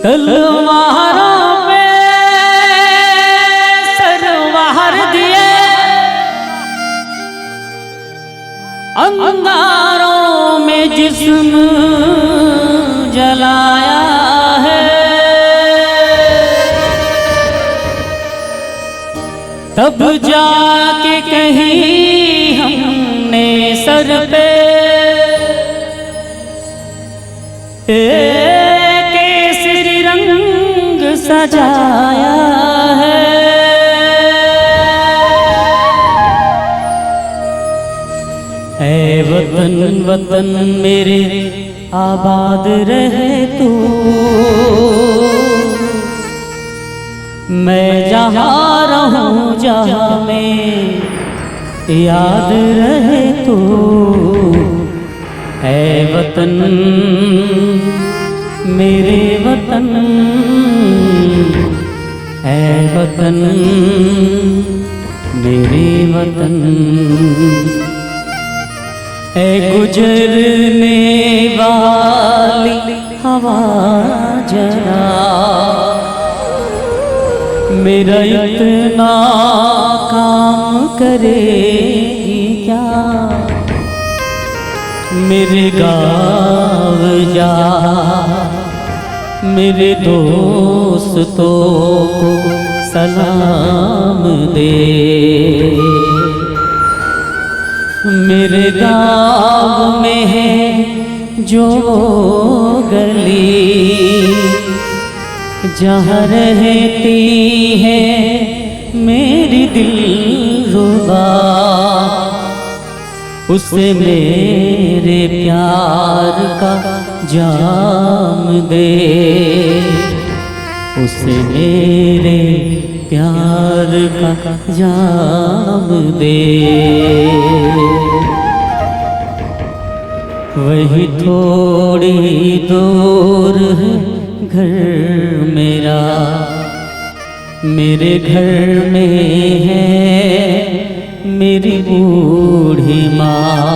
तलवारों पे सरवार दिए, अंगारों में जिस्म जलाया है, तब जाके कहीं हमने सर पे केसरी रंग सजाया है। ऐ वतन वतन मेरे आबाद रहे तू, मैं जहाँ रहूं जहाँ में याद रहे तू। ऐ वतन मेरे वतन, ऐ वतन मेरे वतन, ऐ गुजरने वाली हवा जरा, मेरा इतना काम करेगी क्या। मेरे गाँव जा, मेरे दोस्तों को सलाम दे, मेरे गाँव में है जो गली जहाँ रहती है मेरी दिलरुबा, उसे मेरे प्यार का जाम दे, उसे मेरे प्यार का जाम दे। वही थोड़ी दूर है घर मेरा, मेरे घर में है मेरी बूढ़ी माँ,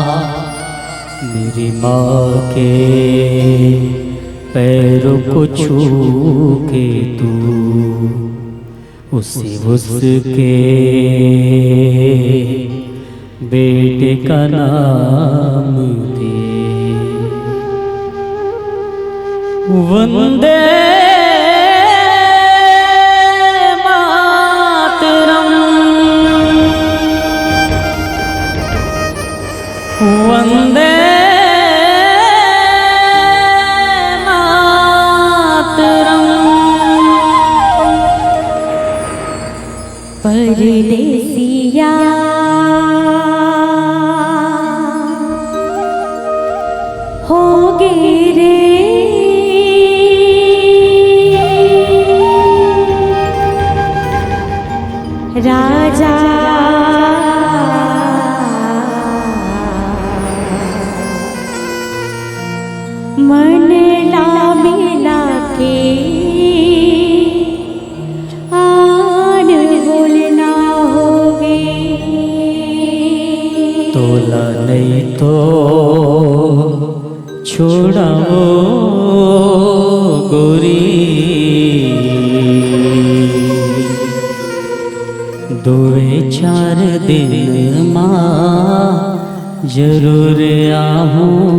मेरी माँ के पैरों को छू के तू उसके बेटे का नाम दे। वंदे मातरम, वंदे मातरम। परदेसिया होगे रे, राजा मन ला मिला के आन बोलना होगे। तोला नहीं तो छोड़ाओ गोरी, दुए चार दिन माँ जरूर आहूँ।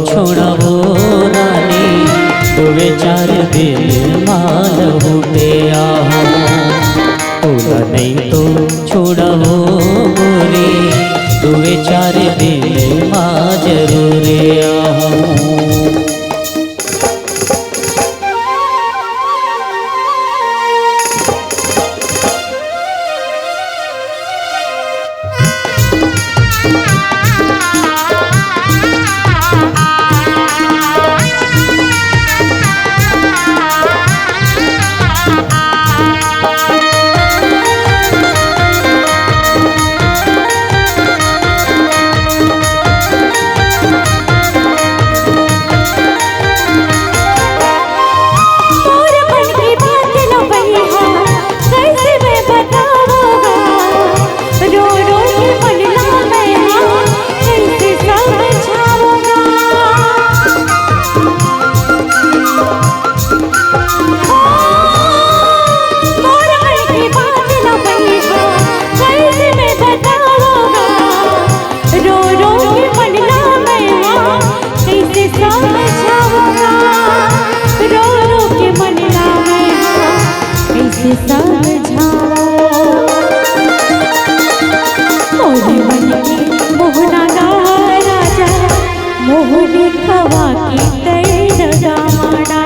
छोड़ावो रानी, दुवे चार दिन माल होते आहो। तोला नहीं तो छोड़ावो गोरी, दुवे चार दिन माँ जरूर आहो। मोहनी खवा की तैर गाना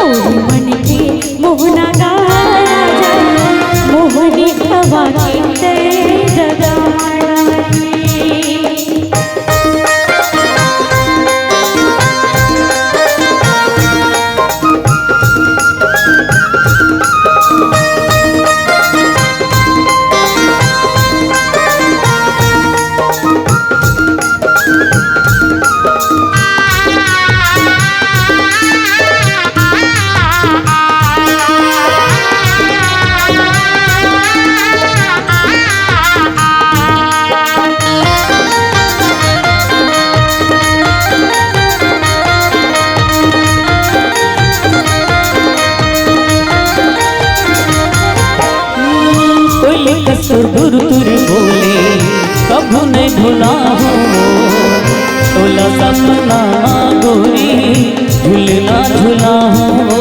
ओरी मन की मोहना गा राजा, मोहनी खवा की तैर गाना। कसुर तुर बोले कभू नहीं भुला हो, तोला सपना गोरी झूलना झूला हो।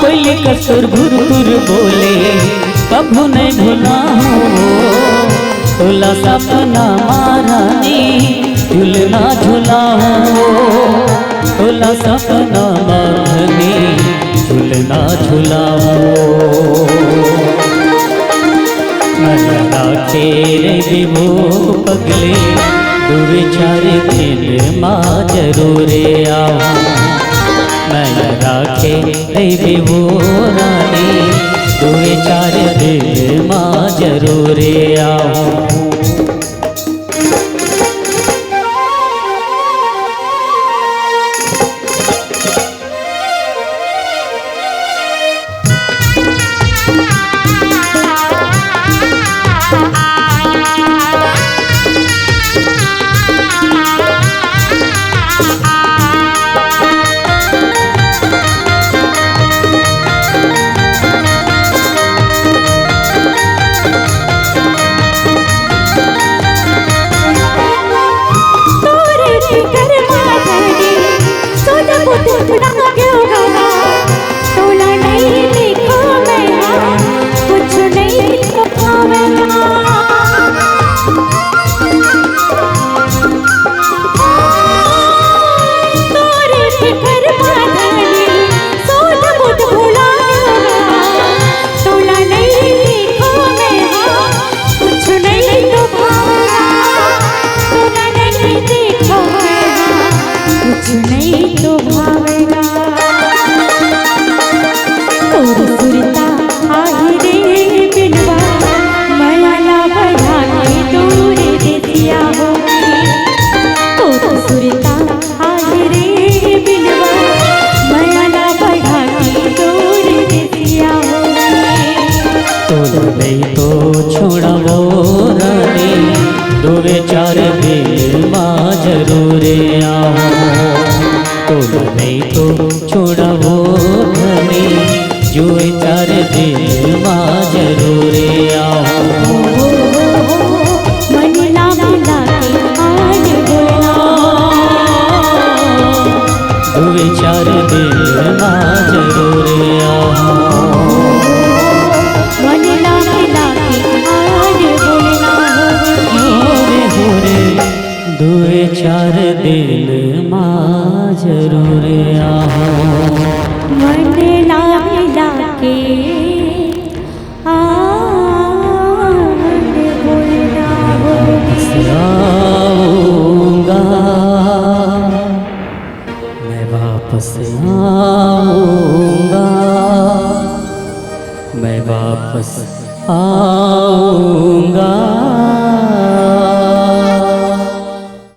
कोई कसुर तुर बोले कभू नहीं भुला हो, तोला सपना मारानी झूलना झूला हो। तोला सपना मारनी झूलना झूलाओ, नैना तेरे विभो पगले दुवे चार दिन माँ जरूर आओ। नैना राखे विभो रानी दुवे चार दिन माँ जरूर आओ। दुवे चार दिन माँ जरूर आओ। तो नहीं तो छोड़ावो धनी जुए